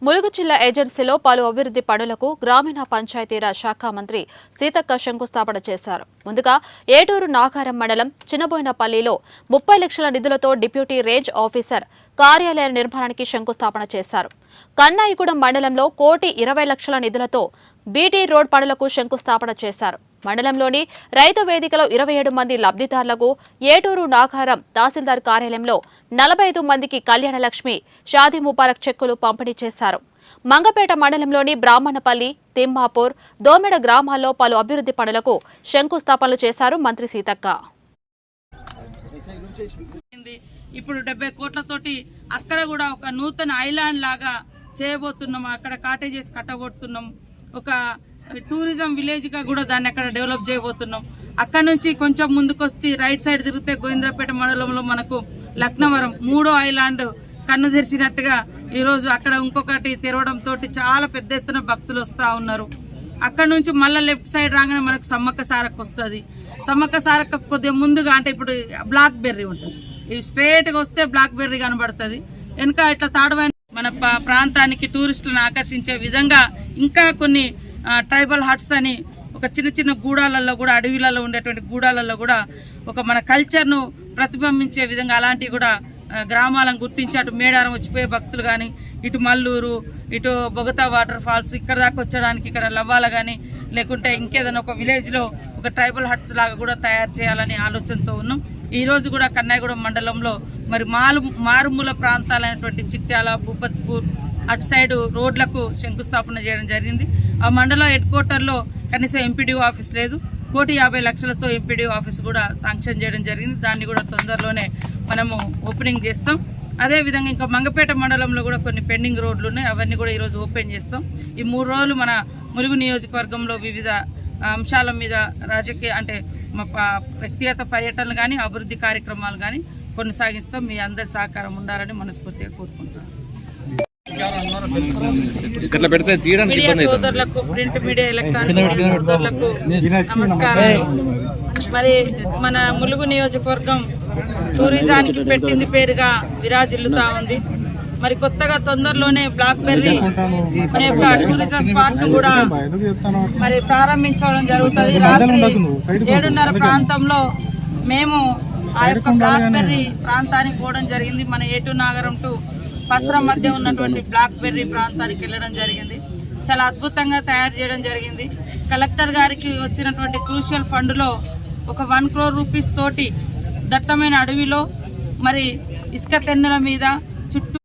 ములుగు జిల్లా ఏజెన్సీలో పలు అభివృద్ధి పనులకు గ్రామీణ పంచాయతీరాజ్ శాఖ మంత్రి సీతక్క శంకుస్థాపన చేశారు. ముందుగా ఏటూరు నాగారం మండలం చిన్నబోయినపల్లిలో 30 లక్షల నిధులతో డిప్యూటీ రేంజ్ ఆఫీసర్ కార్యాలయ నిర్మాణానికి శంకుస్థాపన చేశారు. కన్నాయిగూడెం మండలంలో 1,20 లక్షల నిధులతో బీటీ రోడ్ పనులకు శంకుస్థాపన చేశారు. మండలంలోని రైతు వేదికలో 27 మంది లబ్ధిదారులకు ఏటూరు నాగారం తహసీల్దార్ కార్యాలయంలో 45 మందికి కళ్యాణలక్ష్మి షాదీ ముబారక్ చెక్కులు పంపిణీ చేశారు. మంగపేట మండలంలోని బ్రాహ్మణపల్లి, తిమ్మాపూర్, దోమెడ గ్రామాల్లో పలు అభివృద్ధి పనులకు శంకుస్థాపనలు చేశారు మంత్రి సీతక్క. ఇప్పుడు 70 కోట్లతోటి అక్కడ కూడా ఒక నూతన ఐలాండ్ లాగా చేయబోతున్నాం. అక్కడ కాటేజెస్ కట్టబోతున్నాం. ఒక టూరిజం విలేజ్ గా కూడా దాన్ని అక్కడ డెవలప్ చేయబోతున్నాం. అక్కడ నుంచి కొంచెం ముందుకొచ్చి రైట్ సైడ్ తిరిగితే గోవిందరాపేట మండలంలో మనకు లక్నవరం 3వ ఐలాండ్ కన్ను తెరిచినట్టుగా ఈరోజు అక్కడ ఇంకొకటి తెరవడంతో చాలా పెద్ద ఎత్తున భక్తులు వస్తూ ఉన్నారు. అక్కడ నుంచి మళ్ళీ లెఫ్ట్ సైడ్ రాగానే మనకు సమ్మక్క సారక్క వస్తుంది. సమ్మక్క సారక్క కొద్దిగా ముందుగా అంటే ఇప్పుడు బ్లాక్ బెర్రీ ఉంటుంది. ఇవి స్ట్రేట్ గా వస్తే బ్లాక్ బెర్రీ కనబడుతుంది. వెనుక ఇట్లా తాడవైన మన ప్రాంతానికి టూరిస్టులను ఆకర్షించే విధంగా ఇంకా కొన్ని ట్రైబల్ హట్స్ అని ఒక చిన్న చిన్న గూడాలలో కూడా అడవిలలో ఉండేటువంటి గూడాలలో కూడా ఒక మన కల్చర్ను ప్రతిబింబించే విధంగా అలాంటివి కూడా గ్రామాలను గుర్తించి అటు మేడారం వచ్చిపోయే భక్తులు కానీ ఇటు మల్లూరు ఇటు బొగతా వాటర్ ఫాల్స్ ఇక్కడ దాకా వచ్చడానికి ఇక్కడ లవ్వాల కానీ లేకుంటే ఇంకేదైనా ఒక విలేజ్లో ఒక ట్రైబల్ హట్స్ లాగా కూడా తయారు చేయాలని ఆలోచనతో ఉన్నాం. ఈ రోజు కూడా కన్నాయిగూడెం మండలంలో మరి మారుమూల ప్రాంతాలైనటువంటి చిట్యాల, భూపత్పూర్ అటు సైడ్ రోడ్లకు శంకుస్థాపన చేయడం జరిగింది. ఆ మండలం హెడ్ క్వార్టర్లో కనీసం ఎంపీడీఓ ఆఫీస్ లేదు. 1,50 లక్షలతో ఎంపీడీఓ ఆఫీస్ కూడా శాంక్షన్ చేయడం జరిగింది. దాన్ని కూడా తొందరలోనే మనము ఓపెనింగ్ చేస్తాం. అదేవిధంగా ఇంకా మంగపేట మండలంలో కూడా కొన్ని పెండింగ్ రోడ్లు ఉన్నాయి. అవన్నీ కూడా ఈరోజు ఓపెన్ చేస్తాం. ఈ 3 రోజులు మన ములుగు నియోజకవర్గంలో వివిధ అంశాల మీద రాజకీయ అంటే వ్యక్తిగత పర్యటనలు కానీ అభివృద్ధి కార్యక్రమాలు కానీ కొనసాగిస్తాం. మీ అందరి సహకారం ఉండాలని మనస్ఫూర్తిగా కోరుకుంటున్నాను. మీడియా సోదరులకు, ప్రింట్ మీడియా, ఎలక్ట్రానిక్ మీడియా సోదరులకు నమస్కారం. మరి మన ములుగు నియోజకవర్గం టూరిజానికి పెట్టింది పేరుగా విరాజిల్లుతా ఉంది. మరి కొత్తగా తొందరలోనే బ్లాక్ బెర్రీ అనే యొక్క టూరిజం స్పాట్ కూడా మరి ప్రారంభించడం జరుగుతుంది. రాత్రి 7:30 ప్రాంతంలో మేము ఆ యొక్క బ్లాక్ బెర్రీ ప్రాంతానికి పోవడం జరిగింది. మన ఏటూరు నాగారం టు పసరా మధ్య ఉన్నటువంటి బ్లాక్ బెర్రీ ప్రాంతానికి వెళ్ళడం జరిగింది. చాలా అద్భుతంగా తయారు చేయడం జరిగింది. కలెక్టర్ గారికి వచ్చినటువంటి క్రూషియల్ ఫండ్లో ఒక 1 crore రూపీస్ తోటి దట్టమైన అడవిలో మరి ఇసుక తెన్నెల మీద చుట్టూ